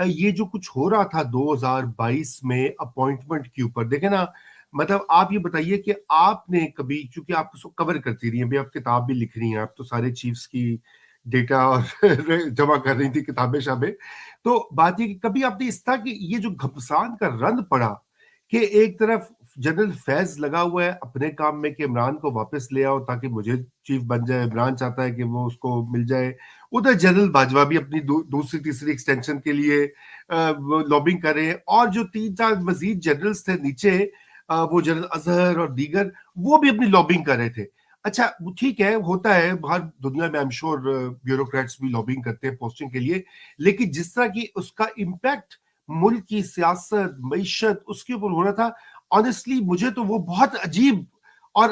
یہ جو کچھ ہو رہا تھا 2022 میں اپوائنٹمنٹ کے اوپر، دیکھیں نا، مطلب آپ یہ بتائیے کہ آپ نے کبھی، چونکہ آپ اس کو کور کرتی رہی ہیں، ابھی آپ کتاب بھی لکھ رہی ہیں، آپ تو سارے چیفز کی ڈیٹا اور جمع کر رہی تھی کتابیں شابیں، تو بات یہ کہ کبھی آپ نے اس طرح کہ یہ جو گھمسان کا رند پڑا کہ ایک طرف جنرل فیض لگا ہوا ہے اپنے کام میں کہ عمران کو واپس لے آؤ تاکہ مجھے چیف بن جائے، عمران چاہتا ہے کہ وہ اس کو مل جائے، ادھر جنرل باجوہ بھی اپنی دوسری تیسری ایکسٹینشن کے لیے لابنگ کر رہے ہیں، اور جو 3-4 مزید جنرلز تھے نیچے، وہ جنرل اظہر اور دیگر، وہ بھی اپنی لابنگ کر رہے تھے. اچھا ٹھیک ہے، ہوتا ہے ہر دنیا میں، ایم شور بیوروکریٹس بھی لابنگ کرتے ہیں پوسٹنگ کے لیے، لیکن جس طرح کی اس کا امپیکٹ ملک کی سیاست، معیشت، اس کے اوپر ہو رہا تھا، آنیسٹلی مجھے تو وہ بہت عجیب اور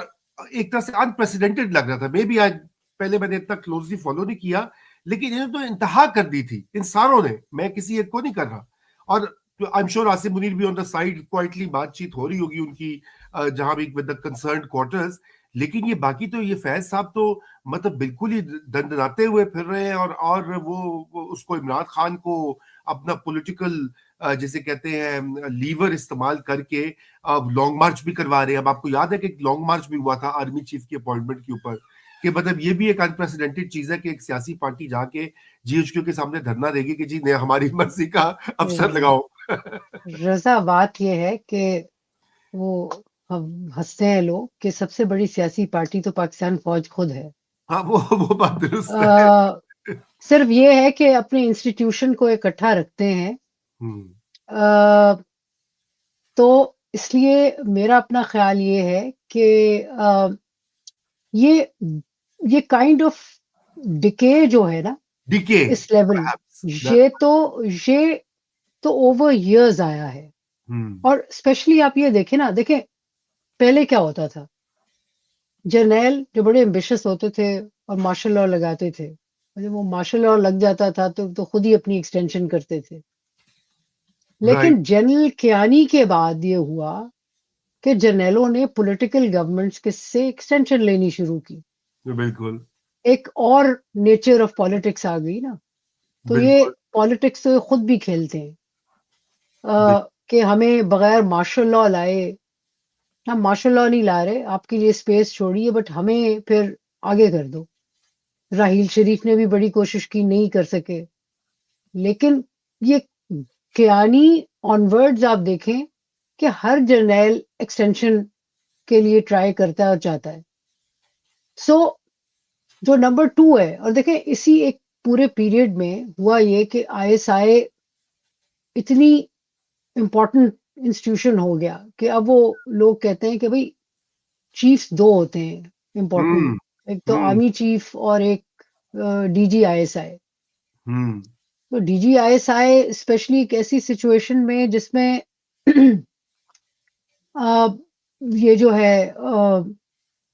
ایک طرح سے انپریسیڈنٹڈ لگ رہا تھا. مے بی آج پہلے میں نے اتنا کلوزلی فالو نہیں کیا، لیکن انہوں نے تو انتہا کر دی تھی ان ساروں نے، میں کسی ایک کو نہیں کر رہا. اور I am sure Asim Munir بھی آن دا سائڈ کوائٹلی بات چیت ہو رہی ہوگی ان کی جہاں بھی ود دا کنسرنڈ کوارٹرز، لیکن یہ باقی تو یہ فیض صاحب تو مطلب بالکل ہی دندناتے ہوئے پھر رہے ہیں، اور وہ اس کو عمران خان کو اپنا پولیٹیکل جسے کہتے ہیں لیور استعمال کر کے لانگ مارچ بھی کروا رہے ہیں. اب آپ کو یاد ہے کہ ایک لانگ مارچ بھی ہوا تھا آرمی چیف کی اپوائنٹمنٹ کے اوپر، کہ مطلب یہ بھی ایک انپریسیڈنٹڈ چیز ہے کہ ایک سیاسی پارٹی جا کے جی ایچ کیو کے سامنے دھرنا دے گی کہ جی ہماری مرضی کا افسر لگاؤ. رضا بات یہ ہے کہ وہ ہنستے ہیں لوگ کہ سب سے بڑی سیاسی پارٹی تو پاکستان فوج خود ہے. ہاں وہ بات درست ہے. صرف یہ ہے کہ اپنے انسٹیٹیوشن کو اکٹھا رکھتے ہیں. تو اس لیے میرا اپنا خیال یہ ہے کہ یہ کائنڈ آف ڈکے جو ہے نا اس لیول، یہ تو اوور ایئرز آیا ہے. اور اسپیشلی آپ یہ دیکھیں نا، دیکھیں پہلے کیا ہوتا تھا، جرنیل جو بڑے ایمبیشس ہوتے تھے اور مارشل لاء لگاتے تھے، جب وہ مارشل لاء لگ جاتا تھا تو خود ہی اپنی ایکسٹینشن کرتے تھے. لیکن جنرل کیانی کے بعد یہ ہوا کہ جرنیلوں نے پولیٹیکل گورنمنٹس کے سے ایکسٹینشن لینی شروع کی. بالکل ایک اور نیچر آف پالیٹکس آ گئی نا. تو یہ پالیٹکس تو خود بھی کھیلتے ہیں کہ ہمیں بغیر مارشل لاء لائے، ہم مارشل لاء نہیں لا رہے، آپ کے لیے اسپیس چھوڑیے، بٹ ہمیں پھر آگے کر دو. راحیل شریف نے بھی بڑی کوشش کی، نہیں کر سکے. لیکن یہ کیانی آنورڈز آپ دیکھیں کہ ہر جرنیل ایکسٹینشن کے لیے ٹرائی کرتا ہے اور چاہتا ہے. سو جو نمبر 2 ہے، اور دیکھیں اسی ایک پورے پیریڈ میں ہوا یہ کہ آئی ایس آئی اتنی امپورٹنٹ انسٹیٹیوشن ہو گیا کہ اب وہ لوگ کہتے ہیں کہ بھئی چیف 2 ہوتے ہیں امپورٹنٹ، ایک تو آرمی چیف اور ایک D G I S I. تو D G I S I especially ایک ایسی سچویشن میں جس میں یہ جو ہے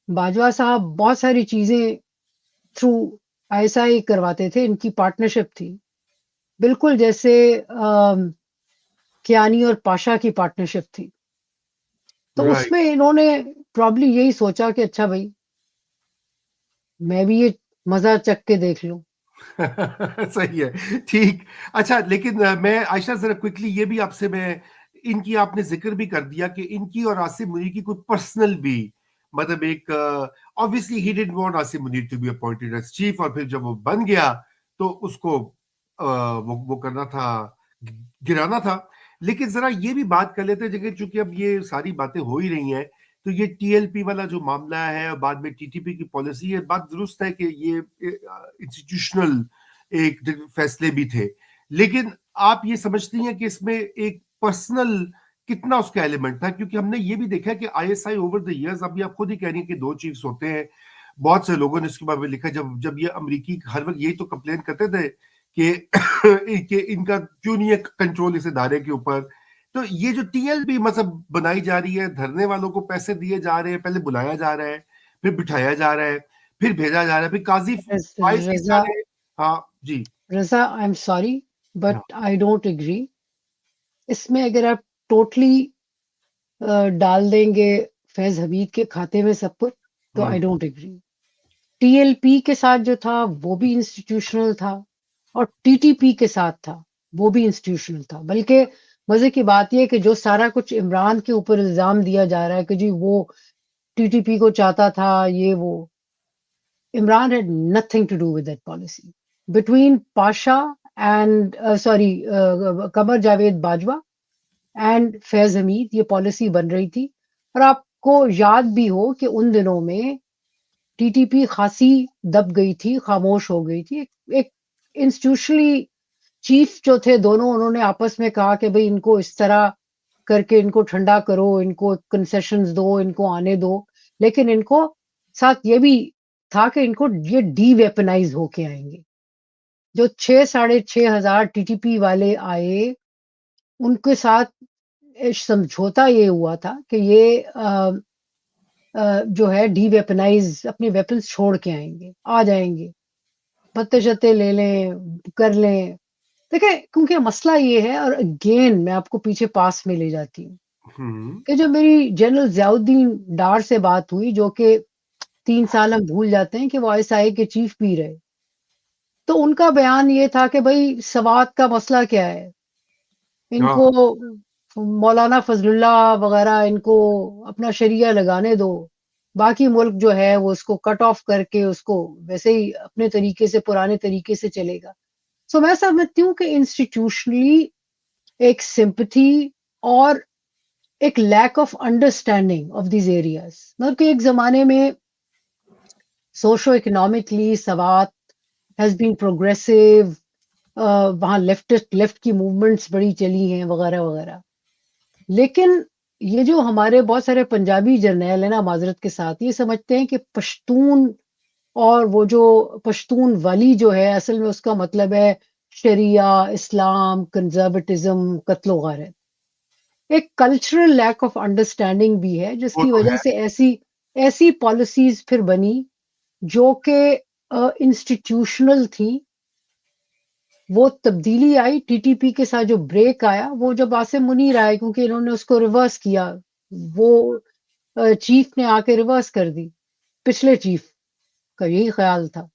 باجوہ صاحب بہت ساری چیزیں تھرو آئی ایس آئی کرواتے تھے، ان کی پارٹنرشپ تھی بالکل جیسے کیانی اور پاشا کی پارٹنرشپ تھی. تو اس میں انہوں نے پرابلی یہی سوچا کہ اچھا بھائی میں بھی یہ مزہ چک کے دیکھ لوں. صحیح ہے، ٹھیک. اچھا لیکن میں عائشہ ذرا کوئکلی یہ بھی آپ سے، میں ان کی آپ نے ذکر بھی کر دیا کہ ان کی اور عاصم منیر کی کوئی پرسنل بھی مطلب ایک obviously he didn't want Asim Munir to be appointed as chief، اور پھر جب وہ بن گیا تو اس کو وہ کرنا تھا، گرانا تھا. لیکن ذرا یہ بھی بات کر لیتے ہیں چونکہ اب یہ ساری باتیں ہو ہی رہی ہیں، تو یہ ٹی ایل پی والا جو معاملہ ہے اور بعد میں ٹی ٹی پی کی پالیسی ہے، بات درست ہے کہ یہ انسٹیٹیوشنل ایک فیصلے بھی تھے، لیکن آپ یہ سمجھتی ہیں کہ اس میں ایک پرسنل کتنا اس کا ایلیمنٹ تھا؟ کیونکہ ہم نے یہ بھی دیکھا کہ آئی S I over the years, ابھی آپ خود ہی کہہ رہی ہیں کہ 2 چیفز ہوتے ہیں. بہت سے لوگوں نے اس کے بارے میں لکھا، جب یہ امریکی ہر وقت یہی تو کمپلین کرتے تھے کہ ان کا کیوں نہیں ہے کنٹرول اس ادارے کے اوپر. تو یہ جو ٹی ایل پی مطلب بنائی جا رہی ہے، دھرنے والوں کو پیسے دیے جا رہے ہیں، پہلے بلایا جا رہا ہے، پھر بٹھایا جا رہا ہے، پھر بھیجا جا رہا ہے، پھر قاضی فائز عیسیٰ نے. ہاں جی Raza I am sorry but I don't agree. اس میں اگر آپ ٹوٹلی ڈال دیں گے فیض حمید کے کھاتے میں سب کچھ تو آئی don't agree. T L P کے ساتھ جو تھا وہ بھی انسٹیٹیوشنل تھا اور ٹی ٹی پی کے ساتھ تھا وہ بھی انسٹیٹیوشنل تھا. بلکہ مزے کی بات یہ کہ جو سارا کچھ عمران کے اوپر الزام دیا جا رہا ہے کہ جی وہ ٹی ٹی پی کو چاہتا تھا یہ وہ, Imran had nothing to do with that policy. Between Pasha and Qamar Javed Bajwa and Faiz Hameed یہ پالیسی بن رہی تھی. اور آپ کو یاد بھی ہو کہ ان دنوں میں ٹی ٹی پی خاصی دب گئی تھی, خاموش ہو گئی تھی. ایک انسٹیٹیوشنلی چیف جو تھے دونوں, انہوں نے آپس میں کہا کہ بھئی ان کو اس طرح کر کے ان کو ٹھنڈا کرو, ان کو کنسیشنز دو, ان کو آنے دو. لیکن ان کو ساتھ یہ بھی تھا کہ ان کو یہ ڈی ویپنائز ہو کے آئیں گے. جو 6,500 ٹی ٹی پی والے آئے ان کے ساتھ سمجھوتا یہ ہوا تھا کہ یہ جو ہے ڈی ویپنائز اپنے ویپنز چھوڑ کے آئیں گے, آ جائیں گے, پتے شتے لے لیں, کر لیں. دیکھیں کیونکہ مسئلہ یہ ہے, اور اگین میں آپ کو پیچھے پاس میں لے جاتی ہوں کہ جو میری جنرل ضیاء الدین ڈار سے بات ہوئی, جو کہ 3 سال ہم بھول جاتے ہیں کہ وہ ISI کے چیف بھی رہے, تو ان کا بیان یہ تھا کہ بھئی سوات کا مسئلہ کیا ہے, ان کو مولانا فضل اللہ وغیرہ ان کو اپنا شریعہ لگانے دو, باقی ملک جو ہے وہ اس کو کٹ آف کر کے اس کو ویسے ہی اپنے طریقے سے پرانے طریقے سے چلے گا. سو میں سمجھتی ہوں کہ انسٹیٹیوشنلی ایک سمپتھی اور ایک lack of understanding of these areas, مطلب کہ ایک زمانے میں socio economically Swat has been progressive, وہاں لیفٹ کی موومنٹس بڑی چلی ہیں وغیرہ وغیرہ. لیکن یہ جو ہمارے بہت سارے پنجابی جرنیل ہیں نا, معذرت کے ساتھ, یہ سمجھتے ہیں کہ پشتون اور وہ جو پشتون والی جو ہے اصل میں اس کا مطلب ہے شریعہ, اسلام, کنزرویٹزم, قتل و غارت. ایک کلچرل لیک آف انڈرسٹینڈنگ بھی ہے جس وہ کی تو وجہ ہے. سے ایسی پالیسیز پھر بنی جو کہ انسٹیٹیوشنل تھی. وہ تبدیلی آئی ٹی ٹی پی کے ساتھ, جو بریک آیا وہ جب عاصم منیر آئے, کیونکہ انہوں نے اس کو ریورس کیا, وہ چیف نے آ کے ریورس کر دی. پچھلے چیف کا یہی خیال تھا